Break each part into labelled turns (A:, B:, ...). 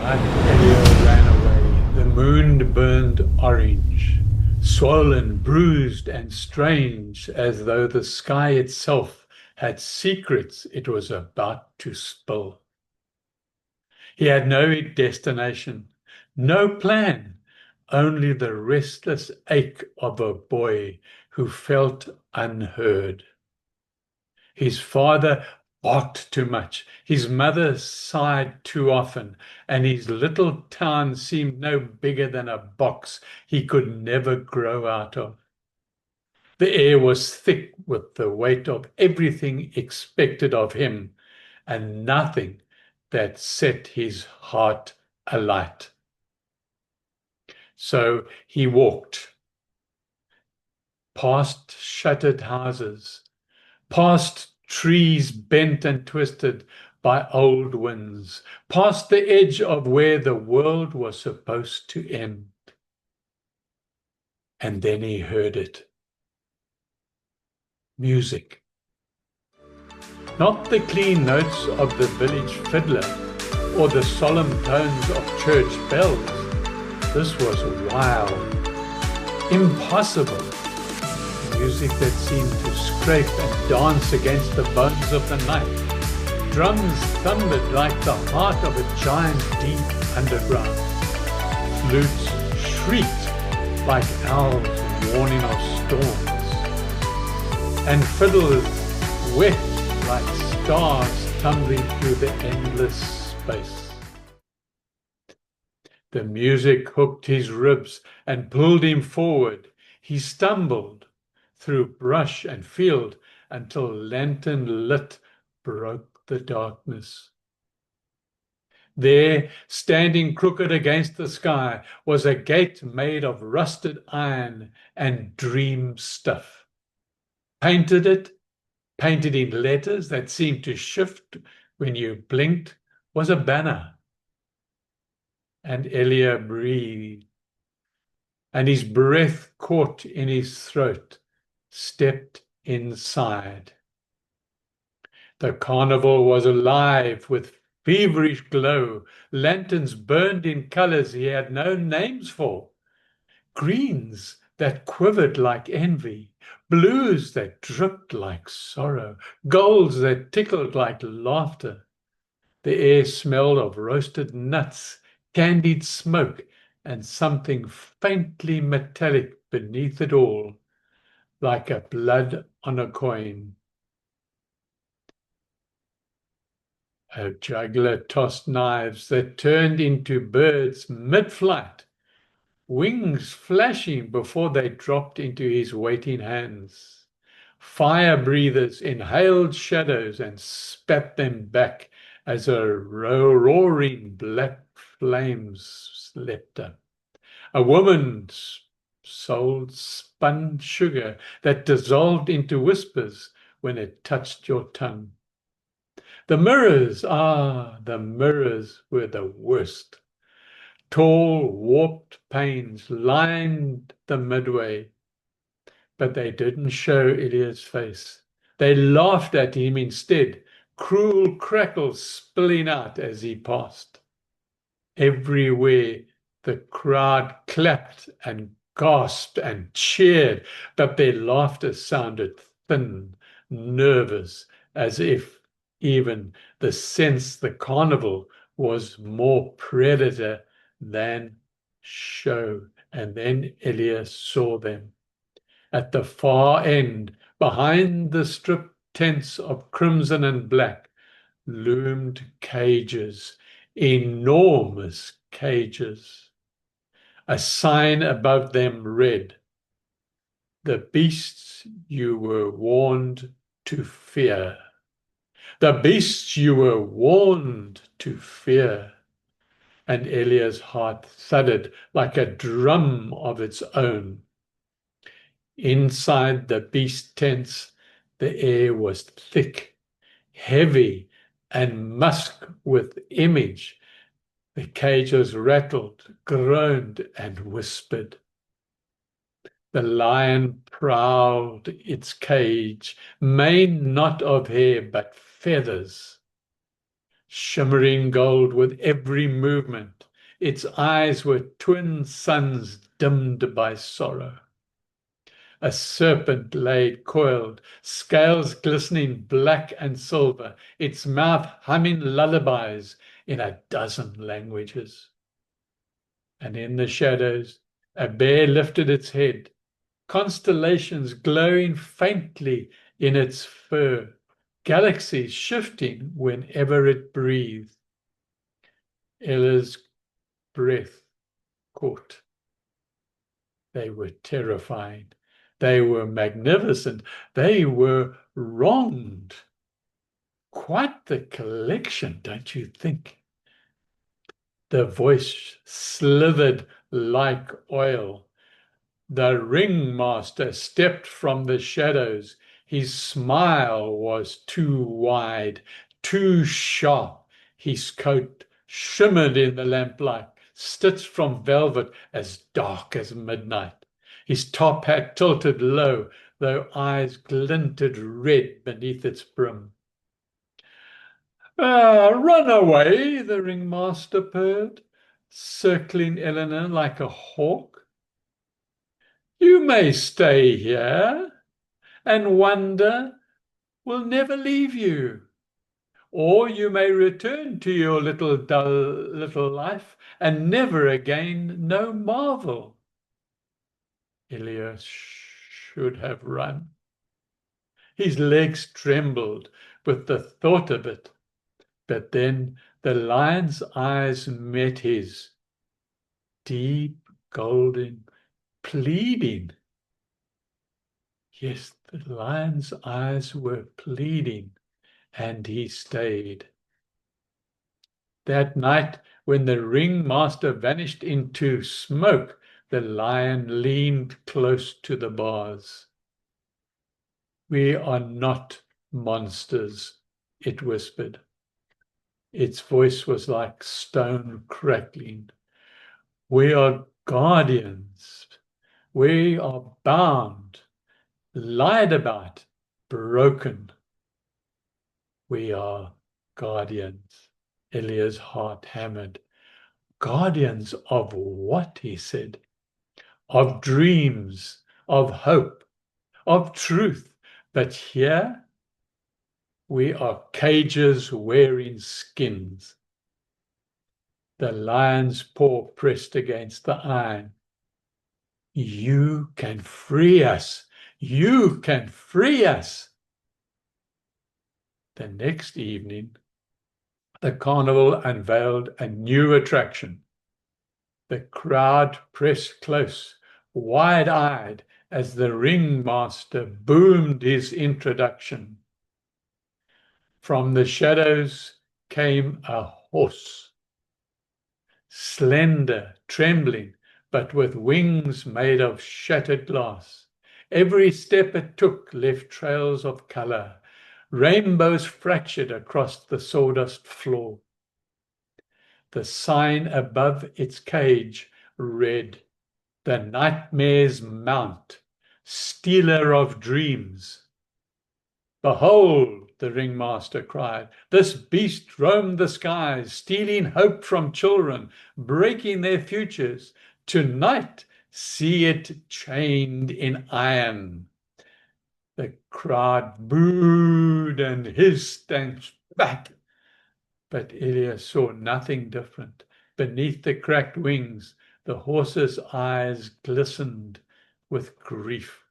A: But Elior ran away. The moon burned orange, swollen, bruised, and strange, as though the sky itself had secrets it was about to spill. He had no destination, no plan, only the restless ache of a boy who felt unheard. His father barked too much, his mother sighed too often, and his little town seemed no bigger than a box he could never grow out of. The air was thick with the weight of everything expected of him, and nothing that set his heart alight. So he walked past shuttered houses, past trees bent and twisted by old winds, past the edge of where the world was supposed to end. And then he heard it. Music. Not the clean notes of the village fiddler or the solemn tones of church bells. This was wild, impossible. Music that seemed to scrape and dance against the bones of the night. Drums thundered like the heart of a giant deep underground. Flutes shrieked like owls warning of storms. And fiddles wept like stars tumbling through the endless space. The music hooked his ribs and pulled him forward. He stumbled through brush and field until lantern lit broke the darkness. There, standing crooked against the sky, was a gate made of rusted iron and dream stuff. Painted in letters that seemed to shift when you blinked, was a banner. And Elior breathed, and his breath caught in his throat, stepped inside. The carnival was alive with feverish glow. Lanterns burned in colors he had no names for. Greens that quivered like envy, blues that dripped like sorrow, golds that tickled like laughter. The air smelled of roasted nuts, candied smoke, and something faintly metallic beneath it all, like a blood on a coin. A juggler tossed knives that turned into birds mid-flight, wings flashing before they dropped into his waiting hands. Fire breathers inhaled shadows and spat them back as a roaring black flames leapt up. A woman's soul spun sugar that dissolved into whispers when it touched your tongue. The mirrors, the mirrors were the worst. Tall, warped panes lined the midway, but they didn't show Elior's face. They laughed at him instead, cruel crackles spilling out as he passed. Everywhere the crowd clapped and gasped and cheered, but their laughter sounded thin, nervous, as if even the sense the carnival was more predator than show. And then Elior saw them. At the far end, behind the stripped tents of crimson and black, loomed cages, enormous cages. A sign above them read, "The beasts you were warned to fear. The beasts you were warned to fear." And Elior's heart thudded like a drum of its own. Inside the beast tents, the air was thick, heavy, and musk with image. The cages rattled, groaned, and whispered. The lion prowled its cage, mane not of hair but feathers. shimmering gold with every movement. Its eyes were twin suns dimmed by sorrow. A serpent lay coiled, scales glistening black and silver, its mouth humming lullabies in a dozen languages. And in the shadows, a bear lifted its head, constellations glowing faintly in its fur, galaxies shifting whenever it breathed. Ella's breath caught. They were terrifying. They were magnificent. They were wronged. Quite the collection, don't you think? The voice slithered like oil. The ringmaster stepped from the shadows. His smile was too wide, too sharp. His coat shimmered in the lamplight, stitched from velvet as dark as midnight. His top hat tilted low, though eyes glinted red beneath its brim. "Ah, runaway," the ringmaster purred, circling Eleanor like a hawk. "You may stay here, and wonder will never leave you. Or you may return to your little dull little life and never again know marvel." Elior should have run. His legs trembled with the thought of it. But then the lion's eyes met his, deep, golden, pleading. Yes, the lion's eyes were pleading, and he stayed. That night, when the ringmaster vanished into smoke, the lion leaned close to the bars. "We are not monsters," it whispered. Its voice was like stone crackling. "We are guardians. We are bound, lied about, broken. We are guardians." Elia's heart hammered. "Guardians of what?" he said. "Of dreams, of hope, of truth. But here we are cages wearing skins." The lion's paw pressed against the iron. "You can free us. You can free us." The next evening, the carnival unveiled a new attraction. The crowd pressed close, wide-eyed, as the ringmaster boomed his introduction. From the shadows came a horse, slender, trembling, but with wings made of shattered glass. Every step it took left trails of color. Rainbows fractured across the sawdust floor. The sign above its cage read, "The Nightmare's Mount, Stealer of Dreams." "Behold," the ringmaster cried, "this beast roamed the skies, stealing hope from children, breaking their futures. Tonight, see it chained in iron." The crowd booed and hissed and spat. But Elior saw nothing different. Beneath the cracked wings, the horse's eyes glistened with grief.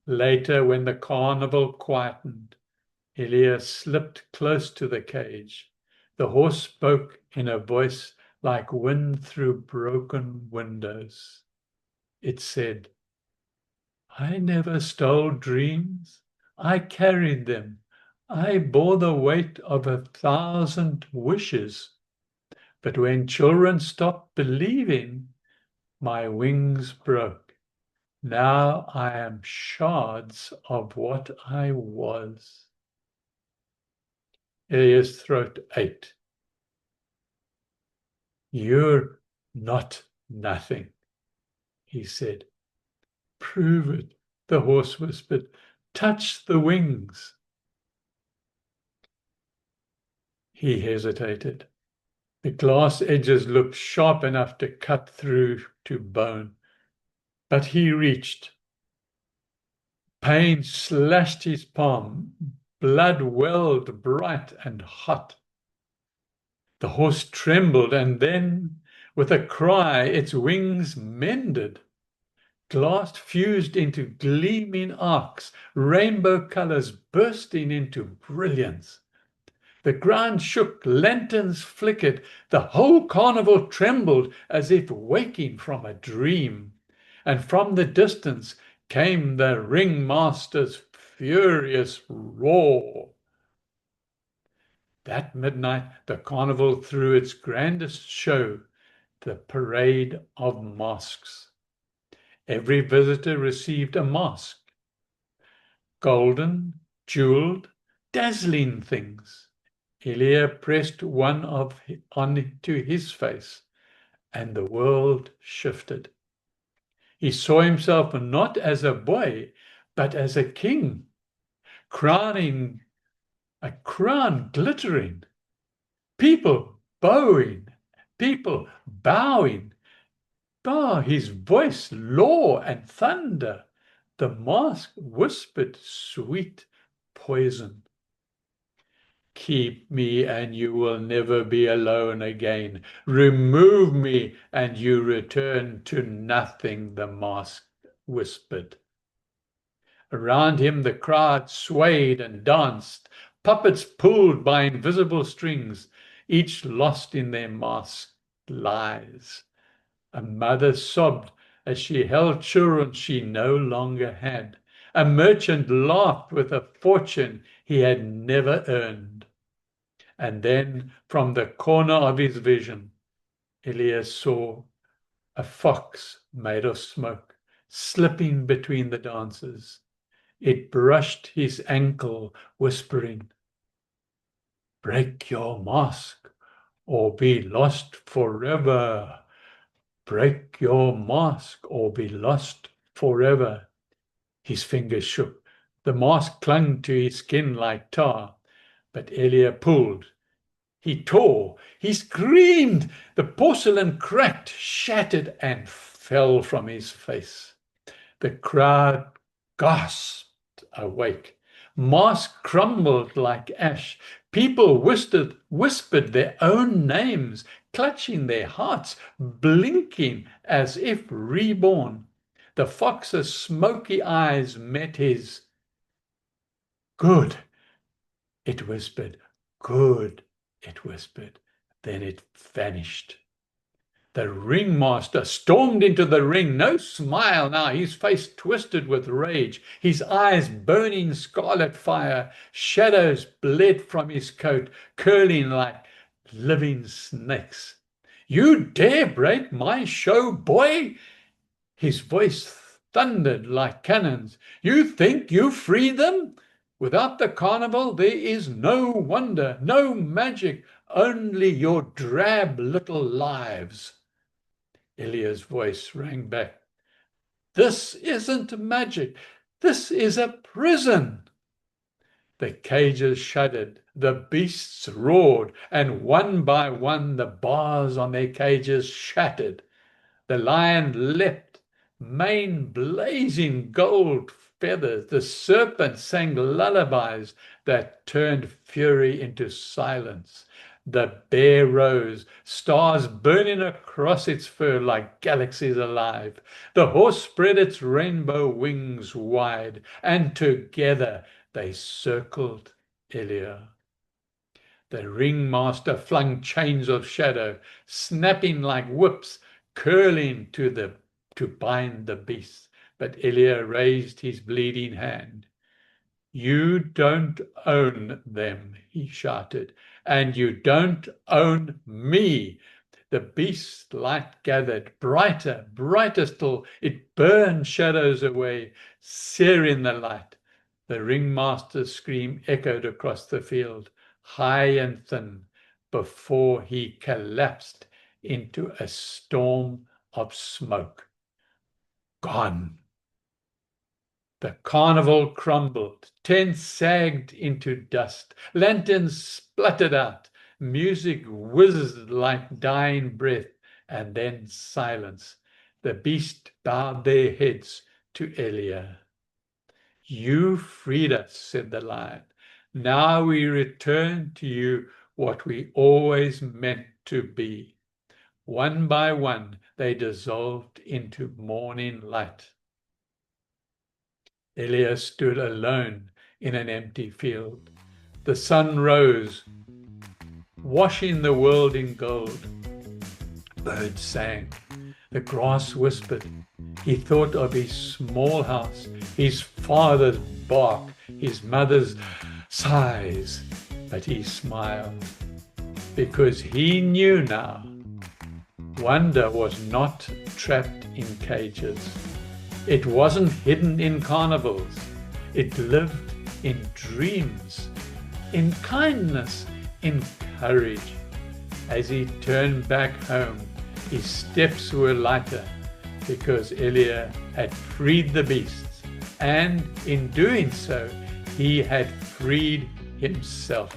A: Later, when the carnival quietened, Elior slipped close to the cage. The horse spoke in a voice like wind through broken windows. It said, "I never stole dreams. I carried them. I bore the weight of 1,000 wishes. But when children stopped believing, my wings broke. Now I am shards of what I was." Elior's throat ached. "You're not nothing," he said. "Prove it," the horse whispered. "Touch the wings." He hesitated. The glass edges looked sharp enough to cut through to bone. But he reached. Pain slashed his palm. Blood welled bright and hot. The horse trembled, and then, with a cry, its wings mended. Glass fused into gleaming arcs, rainbow colors bursting into brilliance. The ground shook, lanterns flickered, the whole carnival trembled as if waking from a dream. And from the distance came the ringmaster's furious roar. That midnight, the carnival threw its grandest show, the parade of masks. Every visitor received a mask, golden, jeweled, dazzling things. Elior pressed one onto his face, and the world shifted. He saw himself not as a boy, but as a king, crowning a crown glittering, people bowing, people bowing. His voice, law and thunder. The mask whispered sweet poison. Keep me, and you will never be alone again. Remove me, and you return to nothing, the mask whispered. Around him the crowd swayed and danced, puppets pulled by invisible strings, each lost in their masked lies. A mother sobbed as she held children she no longer had. A merchant laughed with a fortune he had never earned. And then, from the corner of his vision, Elior saw a fox made of smoke slipping between the dancers. It brushed his ankle, whispering, "Break your mask or be lost forever. Break your mask or be lost forever." His fingers shook. The mask clung to his skin like tar. But Elior pulled. He tore. He screamed. The porcelain cracked, shattered, and fell from his face. The crowd gasped awake. Mask crumbled like ash. People whispered their own names, clutching their hearts, blinking as if reborn. The fox's smoky eyes met his. "Good," it whispered. "Good," it whispered. Then it vanished. The ringmaster stormed into the ring, no smile now, his face twisted with rage, his eyes burning scarlet fire. Shadows bled from his coat, curling like living snakes. "You dare break my show, boy?" His voice thundered like cannons. "You think you free them? Without the carnival there is no wonder, no magic, only your drab little lives." Elior's voice rang back. "This isn't magic. This is a prison." The cages shuddered, the beasts roared, and one by one the bars on their cages shattered. The lion leapt, mane blazing gold feathers. The serpent sang lullabies that turned fury into silence. The bear rose, stars burning across its fur like galaxies alive. The horse spread its rainbow wings wide, and together they circled Elior. The ringmaster flung chains of shadow, snapping like whips, curling to bind the beasts. But Elior raised his bleeding hand. "You don't own them," he shouted, "and you don't own me." The beast's light gathered, brighter, brighter still. It burned shadows away, searing the light. The ringmaster's scream echoed across the field, high and thin, before he collapsed into a storm of smoke. Gone. The carnival crumbled, tents sagged into dust, lanterns spluttered out. Music whizzed like dying breath, and then silence. The beasts bowed their heads to Elior. "You freed us," said the lion. "Now we return to you what we always meant to be." One by one, they dissolved into morning light. Elior stood alone in an empty field. The sun rose, washing the world in gold. Birds sang. The grass whispered. He thought of his small house, his father's bark, his mother's sighs, but he smiled because he knew now. Wonder was not trapped in cages. It wasn't hidden in carnivals. It lived in dreams, in kindness, in courage. As he turned back home, his steps were lighter because Elior had freed the beasts, and in doing so, he had freed himself.